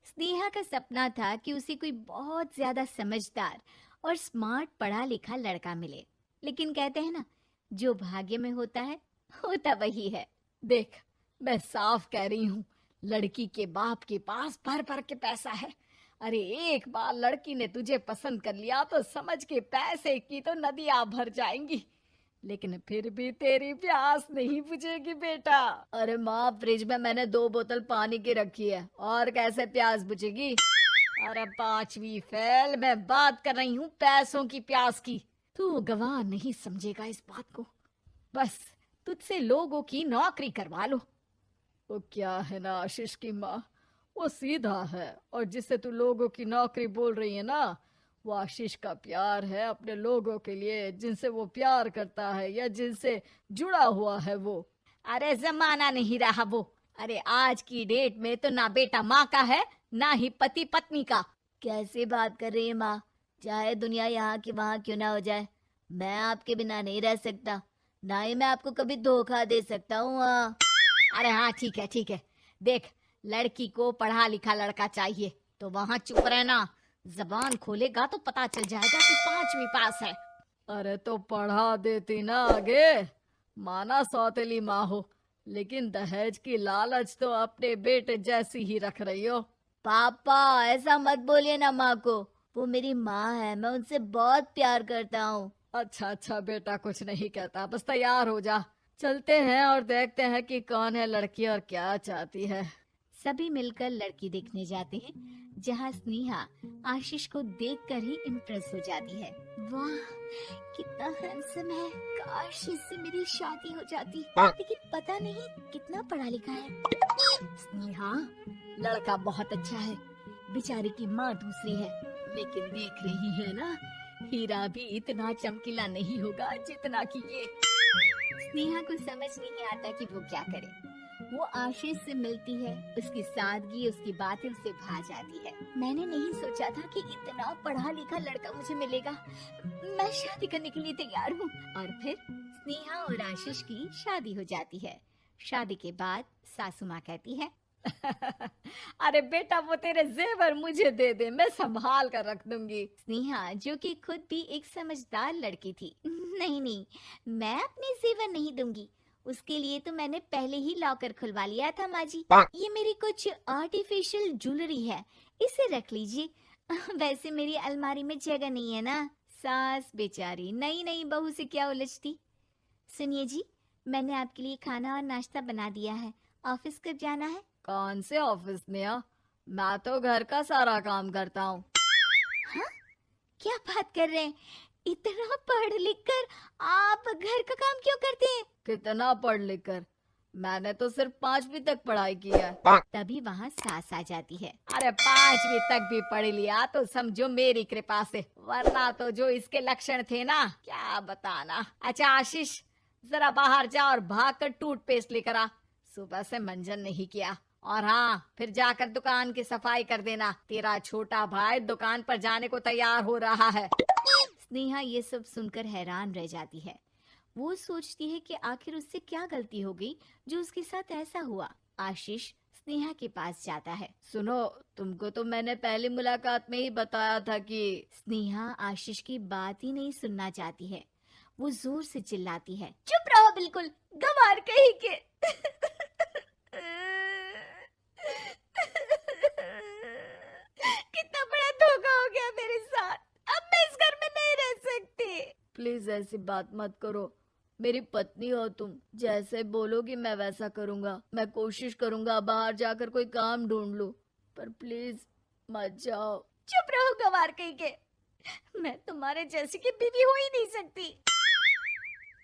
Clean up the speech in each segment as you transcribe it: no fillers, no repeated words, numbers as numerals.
स्नेहा का सपना था कि उसे कोई बहुत ज्यादा समझदार और स्मार्ट पढ़ा लिखा लड़का मिले। लेकिन कहते हैं ना, जो भाग्य में होता है होता वही है। देख, मैं साफ कह रही हूँ, लड़की के बाप के पास भर भर के पैसा है। अरे एक बार लड़की ने तुझे पसंद कर लिया तो समझ के पैसे की तो नदियां भर जाएंगी, लेकिन फिर भी तेरी प्यास नहीं बुझेगी बेटा। अरे माँ, फ्रिज में मैंने 2 बोतल पानी की रखी है, और कैसे प्यास बुझेगी? अरे पांचवी फेल, मैं बात कर रही हूँ पैसों की प्यास की। तू गवाह नहीं समझेगा इस बात को। बस तुझसे लोगों की नौकरी करवा लो। वो क्या है ना आशीष की माँ, वो सीधा है, और जिससे तू लोगों की नौकरी बोल रही है ना, वो आशीष का प्यार है अपने लोगों के लिए, जिनसे वो प्यार करता है या जिनसे जुड़ा हुआ है वो। अरे जमाना नहीं रहा वो। अरे आज की डेट में तो ना बेटा माँ का है, ना ही पति पत्नी का। कैसे बात कर रही है माँ? चाहे दुनिया यहाँ की वहाँ क्यों ना हो जाए, मैं आपके बिना नहीं रह सकता। ना ही मैं आपको कभी धोखा दे सकता हूँ। हाँ। अरे हाँ, ठीक है ठीक है। देख, लड़की को पढ़ा लिखा लड़का चाहिए तो वहां चुप रहना। जबान खोलेगा तो पता चल जाएगा कि पांचवी पास है। अरे तो पढ़ा देती ना आगे। माना सौतेली माँ हो, लेकिन दहेज की लालच तो अपने बेटे जैसी ही रख रही हो। पापा ऐसा मत बोलिए ना माँ को, वो मेरी माँ है, मैं उनसे बहुत प्यार करता हूँ। अच्छा अच्छा बेटा, कुछ नहीं कहता, बस तैयार हो जा, चलते हैं और देखते हैं कि कौन है लड़की और क्या चाहती है। सभी मिलकर लड़की देखने जाते हैं, जहाँ स्नेहा आशीष को देखकर ही इम्प्रेस हो जाती है। वाह, कितना हैंडसम है। काश इससे मेरी शादी हो जाती, लेकिन पता नहीं कितना पढ़ा लिखा है। स्नेहा, लड़का बहुत अच्छा है, बेचारे की माँ दूसरी है, लेकिन देख रही है ना, हीरा भी इतना चमकीला नहीं होगा जितना कि ये। स्नेहा को समझ नहीं आता कि वो क्या करे। वो आशीष से मिलती है, उसकी सादगी, उसकी बातें उसे भा जाती है। मैंने नहीं सोचा था कि इतना पढ़ा लिखा लड़का मुझे मिलेगा। मैं शादी करने के लिए तैयार हूँ। और फिर स्नेहा और आशीष की शादी हो जाती है। शादी के बाद सासू माँ कहती है, अरे बेटा, वो तेरे जेवर मुझे दे दे, मैं संभाल कर रख दूंगी। स्नेहा जो कि खुद भी एक समझदार लड़की थी, नहीं नहीं, मैं अपने जेवर नहीं दूंगी। उसके लिए तो मैंने पहले ही लॉकर खुलवा लिया था माँ जी। ये मेरी कुछ आर्टिफिशियल ज्वेलरी है, इसे रख लीजिए। वैसे मेरी अलमारी में जगह नहीं है ना। सास बेचारी नई नई बहू से क्या उलझती। सुनिए जी, मैंने आपके लिए खाना और नाश्ता बना दिया है। ऑफिस कब जाना है? कौन से ऑफिस में? मैं तो घर का सारा काम करता हूँ। हाँ? क्या बात कर रहे हैं? इतना पढ़ लिख कर आप घर का काम क्यों करते हैं? कितना पढ़ लिख कर? मैंने तो सिर्फ 5वीं तक पढ़ाई की है। तभी वहाँ सास आ जाती है। अरे 5वीं तक भी पढ़ लिया तो समझो मेरी कृपा से, वरना तो जो इसके लक्षण थे ना, क्या बताना। अच्छा आशीष, जरा बाहर जा और भाग कर टूथपेस्ट लेकर आ। सुबह से मंजन नहीं किया। और हाँ, फिर जाकर दुकान की सफाई कर देना, तेरा छोटा भाई दुकान पर जाने को तैयार हो रहा है। स्नेहा ये सब सुनकर हैरान रह जाती है। वो सोचती है कि आखिर उससे क्या गलती हो गई जो उसके साथ ऐसा हुआ। आशीष स्नेहा के पास जाता है। सुनो, तुमको तो मैंने पहली मुलाकात में ही बताया था कि। स्नेहा आशीष की बात ही नहीं सुनना चाहती है। वो जोर से चिल्लाती है, चुप रहो बिल्कुल, गंवार कहीं के। कितना बड़ा धोखा हो गया मेरे साथ, अब मैं इस घर में नहीं रह सकती। प्लीज ऐसी बात मत करो, मेरी पत्नी हो तुम, जैसे बोलोगी मैं वैसा करूंगा। मैं कोशिश करूंगा बाहर जाकर कोई काम ढूंढ लूं, पर प्लीज मत जाओ। चुप रहो गंवार कहीं के, मैं तुम्हारे जैसी की बीवी हो ही नहीं सकती।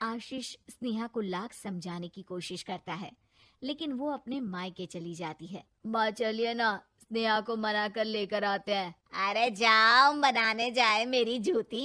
आशीष स्नेहा को लाख समझाने की कोशिश करता है, लेकिन वो अपने मायके चली जाती है। माँ चलिए ना, स्नेहा को मना कर लेकर आते हैं। अरे जाओ, बनाने जाए मेरी जूती।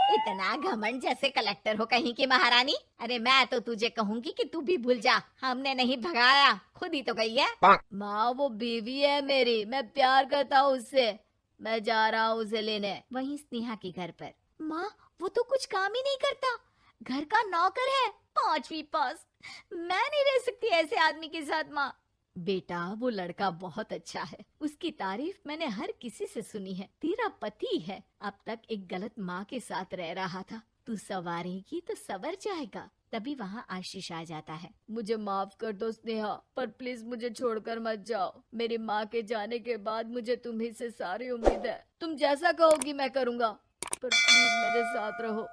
इतना घमंड, जैसे कलेक्टर हो कहीं की महारानी। अरे मैं तो तुझे कहूंगी कि तू भी भूल जा, हमने नहीं भगाया, खुद ही तो गई है। माँ वो बीवी है मेरी, मैं प्यार करता हूँ उससे, मैं जा रहा हूँ उसे लेने। वहीं स्नेहा के घर पर, माँ वो तो कुछ काम ही नहीं करता, घर का नौकर है, 5वीं पास। मैं नहीं रह सकती ऐसे आदमी के साथ माँ। बेटा वो लड़का बहुत अच्छा है, उसकी तारीफ मैंने हर किसी से सुनी है। तेरा पति है, अब तक एक गलत माँ के साथ रह रहा था, तू संवारेगी तो संवर जाएगा। तभी वहाँ आशीष आ जाता है। मुझे माफ कर दो स्नेहा, पर प्लीज मुझे छोड़कर मत जाओ। मेरी माँ के जाने के बाद मुझे तुम्ही से सारी उम्मीद है। तुम जैसा कहोगी मैं करूँगा, पर प्लीज मेरे साथ रहो।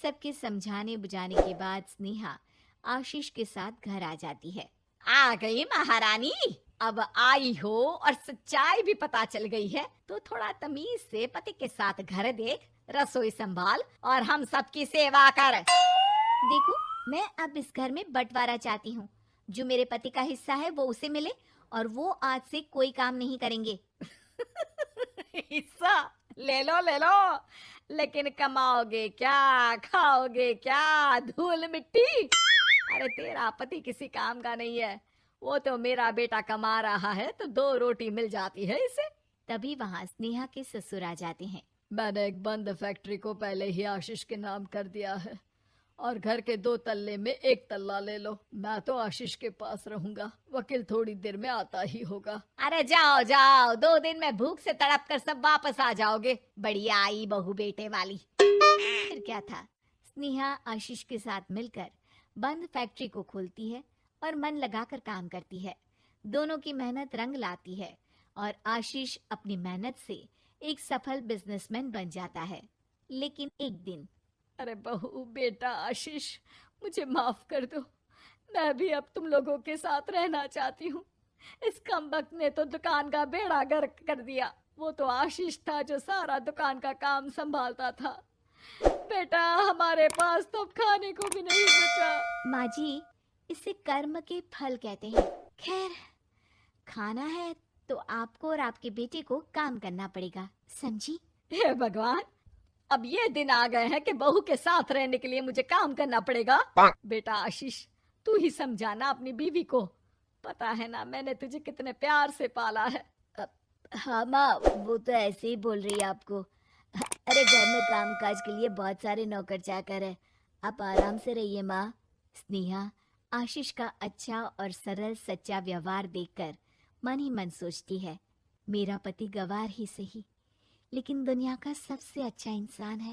सबके समझाने बुझाने के बाद स्नेहा आशीष के साथ घर आ जाती है। आ गई महारानी, अब आई हो और सच्चाई भी पता चल गई है, तो थोड़ा तमीज से पति के साथ घर देख, रसोई संभाल और हम सबकी सेवा कर। देखो, मैं अब इस घर में बंटवारा चाहती हूँ। जो मेरे पति का हिस्सा है वो उसे मिले और वो आज से कोई काम नहीं करेंगे। हिस्सा ले लो, लेकिन कमाओगे क्या, खाओगे क्या, धूल मिट्टी? अरे तेरा पति किसी काम का नहीं है, वो तो मेरा बेटा कमा रहा है तो 2 रोटी मिल जाती है इसे। तभी वहाँ स्नेहा के ससुर आ जाते हैं। मैंने एक बंद फैक्ट्री को पहले ही आशीष के नाम कर दिया है और घर के 2 तल्ले में 1 तल्ला ले लो। मैं तो आशीष के पास रहूंगा, वकील थोड़ी देर में आता ही होगा। अरे जाओ, 2 दिन में भूख से तड़प कर सब वापस आ जाओगे। बढ़िया आई बहू बेटे वाली। फिर क्या था, स्नेहा आशीष के साथ मिलकर बंद फैक्ट्री को खोलती है और मन लगाकर काम करती है। दोनों की मेहनत रंग लाती है और आशीष अपनी मेहनत से एक सफल बिजनेसमैन बन जाता है। लेकिन एक दिन, अरे बहू बेटा आशीष, मुझे माफ कर दो, मैं भी अब तुम लोगों के साथ रहना चाहती हूँ। इस कमबख्त ने तो दुकान का बेड़ा गर्क कर दिया। वो तो आशीष था जो सारा दुकान का काम संभालता था। बेटा हमारे पास तो खाने को भी नहीं बचा। माँ जी, इसे कर्म के फल कहते हैं। खैर, खाना है तो आपको और आपके बेटे को काम करना पड़ेगा, समझी? हे भगवान, अब ये दिन आ गए हैं कि बहू के साथ रहने के लिए मुझे काम करना पड़ेगा। बेटा आशीष, तू ही समझाना अपनी बीवी को। पता है ना मैंने तुझे कितने प्यार से पाला है। हाँ माँ, वो तो ऐसे ही बोल रही है आपको। अरे घर में काम काज के लिए बहुत सारे नौकर चाकर है, आप आराम से रहिए माँ। स्नेहा आशीष का अच्छा और सरल सच्चा व्यवहार देखकर मन ही मन सोचती है, मेरा पति गवार ही सही, लेकिन दुनिया का सबसे अच्छा इंसान है।